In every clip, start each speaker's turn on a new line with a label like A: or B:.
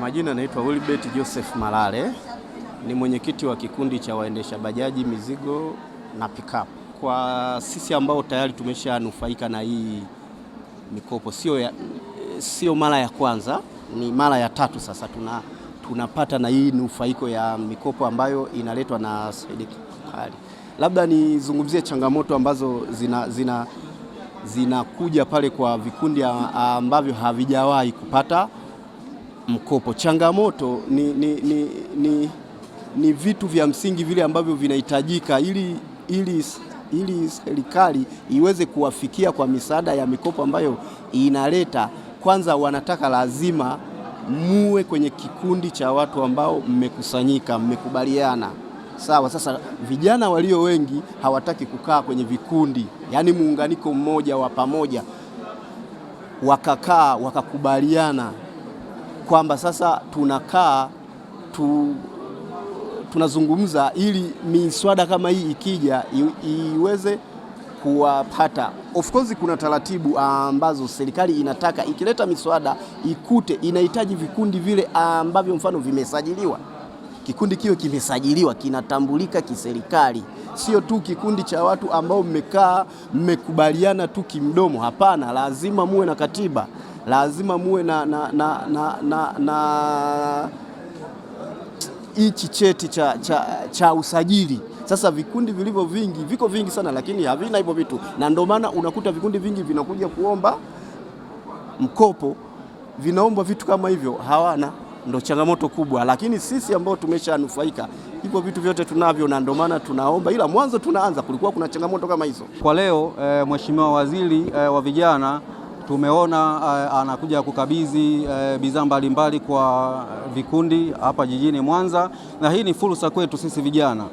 A: majina naitwa Wilbert Joseph Malale, ni mwenyekiti wa kikundi cha waendesha bajaji mizigo na pickup. Kwa sisi ambao tayari tumeshanufaika na hii mikopo, sio mara ya kwanza, ni mara ya tatu sasa tunapata na hii nufaiko ya mikopo ambayo inaletwa na serikali. Labda nizungumzie changamoto ambazo zinakuja pale kwa vikundi ambavyo havijawahi kupata mkopo. Changamoto ni vitu vya msingi vile ambavyo vinahitajika ili serikali iweze kuwafikia kwa misaada ya mikopo ambayo inaleta. Kwanza wanataka lazima muwe kwenye kikundi cha watu ambao mmekusanyika, mmekubaliana. Sawa, sasa vijana walio wengi hawataki kukaa kwenye vikundi, yaani muunganiko mmoja wa pamoja, wakakubaliana kwamba sasa tunakaa tunazungumza ili miswada kama hii ikija iweze kuwapata. Of course kuna taratibu ambazo serikali inataka ikileta miswada ikute inahitaji vikundi vile ambavyo mfano vimesajiliwa. Kikundi kiwe kimesajiliwa, kinatambulika kiserikali, sio tu kikundi cha watu ambao mmekaa mmekubaliana tu kimdomo. Hapana, lazima muwe na katiba, lazima muwe na hichi cheti cha usajili. Sasa vikundi vilivyo vingi, viko vingi sana, lakini havina hivyo vitu, na ndio maana unakuta vikundi vingi vinakuja kuomba mkopo, vinaomba vitu kama hivyo, hawana. Ndo changamoto kubwa, lakini sisi ambao tumeshanufaika hivyo vitu vyote tunavyo, na ndio maana tunaomba, ila mwanzo tunaanza kulikuwa kuna changamoto kama hizo.
B: Kwa leo Mheshimiwa Waziri wa Vijana tumeona anakuja kukabidhi bidhaa mbalimbali kwa vikundi hapa jijini Mwanza, na hii ni fursa kwetu sisi vijana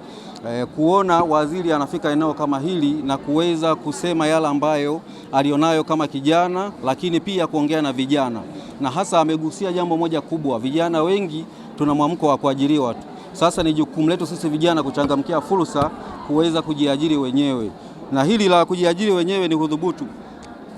B: kuona waziri anafika eneo kama hili na kuweza kusema yale ambayo alionayo kama kijana, lakini pia kuongea na vijana, na hasa amegusia jambo moja kubwa. Vijana wengi tuna mwamko wa kuajiriwa tu. Sasa ni jukumu letu sisi vijana kuchangamkia fursa kuweza kujiajiri wenyewe, na hili la kujiajiri wenyewe ni kudhubutu,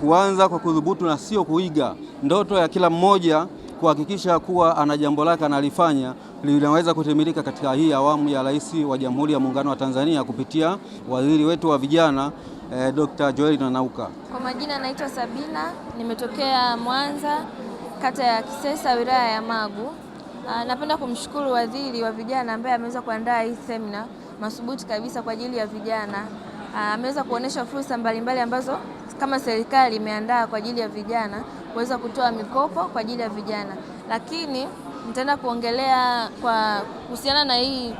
B: kuanza kwa kudhubutu na sio kuiga. Ndoto ya kila mmoja kuhakikisha kuwa ana jambo lake analifanya linaweza kutimilika katika hii awamu ya Rais wa Jamhuri ya Muungano wa Tanzania kupitia waziri wetu wa vijana Dr. Joel Nanauka.
C: Kwa majina naitwa Sabina, nimetokea Mwanza, kata ya Kisesa, wilaya ya Magu. Napenda kumshukuru waziri wa vijana ambaye ameweza kuandaa hii semina madhubuti kabisa kwa ajili ya vijana. Ameweza kuonesha fursa mbalimbali ambazo kama serikali imeandaa kwa ajili ya vijana kuweza kutoa mikopo kwa ajili ya vijana, lakini nitaenda kuongelea kwa kuhusiana na hii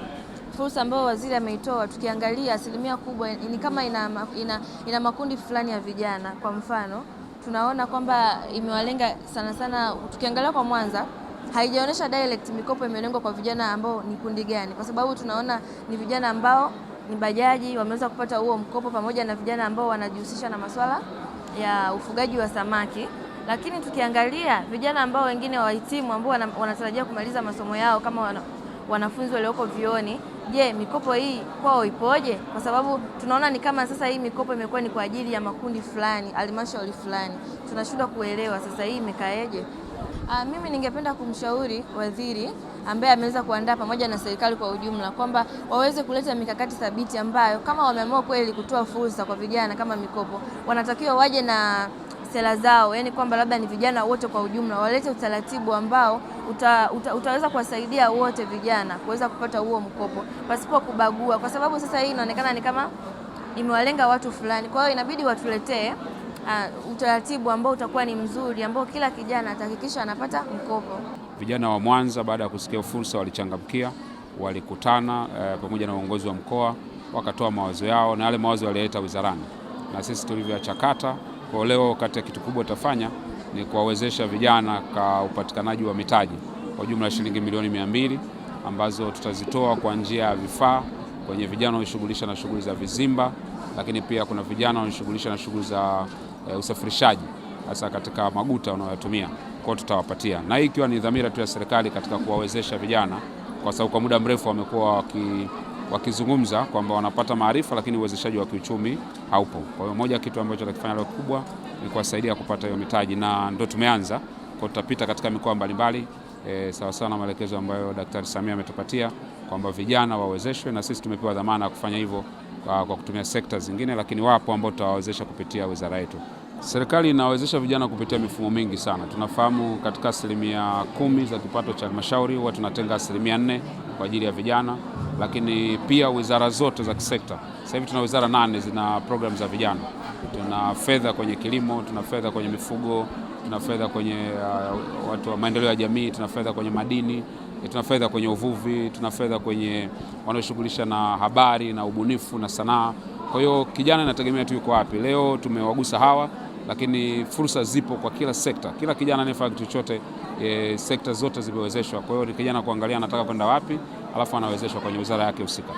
C: fursa ambayo waziri ameitoa. Tukiangalia asilimia kubwa ni kama ina makundi fulani ya vijana. Kwa mfano tunaona kwamba imewalenga sana sana, tukiangalia kwa Mwanza haijaonesha direct mikopo imelengwa kwa vijana ambao ni kundi gani, kwa sababu tunaona ni vijana ambao ni bajaji wameweza kupata huo mkopo, pamoja na vijana ambao wanajihusisha na masuala ya ufugaji wa samaki. Lakini tukiangalia vijana ambao wengine wahitimu ambao wanatarajia kumaliza masomo yao kama wanafunzi walioko vioni, je, mikopo hii kwao ipoje? Kwa sababu tunaona ni kama sasa hii mikopo imekuwa ni kwa ajili ya makundi fulani, halmashauri fulani. Tunashindwa kuelewa sasa hii imekaeje. Mimi ningependa kumshauri waziri ambaye ameweza kuandaa pamoja na serikali kwa ujumla kwamba waweze kuleta mikakati thabiti ambayo kama wameamua kweli kutoa fursa kwa vijana kama mikopo, wanatakiwa waje na sera zao, yani kwamba labda ni vijana wote kwa ujumla walete utaratibu ambao utaweza kuwasaidia wote vijana kuweza kupata huo mkopo pasipo kubagua, kwa sababu sasa hii inaonekana ni kama imewalenga watu fulani. Kwa hiyo inabidi watuletee utaratibu ambao utakuwa ni mzuri, ambao kila kijana atahakikisha anapata mkopo.
D: Vijana wa Mwanza baada ya kusikia fursa walichangamkia, walikutana pamoja na uongozi wa mkoa, wakatoa mawazo yao na yale mawazo walileta wizarani, na sisi tulivyochakata. Kwa leo kati ya kitu kubwa tutafanya ni kuwawezesha vijana kwa upatikanaji wa mitaji kwa jumla ya shilingi milioni 200 ambazo tutazitoa kwa njia ya vifaa kwenye vijana wanaoshughulisha na shughuli za vizimba, lakini pia kuna vijana wanaoshughulisha na shughuli za usafirishaji hasa katika maguta wanayotumia. Kwa tutawapatia, na hii ikiwa ni dhamira tu ya serikali katika kuwawezesha vijana, kwa sababu kwa muda mrefu wamekuwa wakizungumza kwamba wanapata maarifa lakini uwezeshaji wa kiuchumi haupo. Kwa hiyo moja kitu ambacho tutakifanya leo kubwa ni kuwasaidia kupata hiyo mitaji, na ndio tumeanza. Kwa tutapita katika mikoa mbalimbali sawa sawa na maelekezo ambayo Daktari Samia ametupatia kwamba vijana wawezeshwe, na sisi tumepewa dhamana ya kufanya hivyo kwa kutumia sekta zingine, lakini wapo ambao tutawawezesha kupitia wizara yetu. Serikali inawezesha vijana kupitia mifumo mingi sana. Tunafahamu katika 10% za kipato cha halmashauri huwa tunatenga 4% kwa ajili ya vijana, lakini pia wizara zote za kisekta. Sasa hivi tuna wizara 8 zina programu za vijana. Tuna fedha kwenye kilimo, tuna fedha kwenye mifugo, tuna fedha kwenye watu wa maendeleo ya jamii, tuna fedha kwenye madini, tuna fedha kwenye uvuvi, tuna fedha kwenye wanaoshughulisha na habari na ubunifu na sanaa. Kwa hiyo kijana inategemea tu yuko wapi. Leo tumewagusa hawa, lakini fursa zipo kwa kila sekta. Kila kijana anayefanya kitu chochote, sekta zote zimewezeshwa. Kwa hiyo kijana kuangalia anataka kwenda wapi, alafu anawezeshwa kwenye wizara yake husika.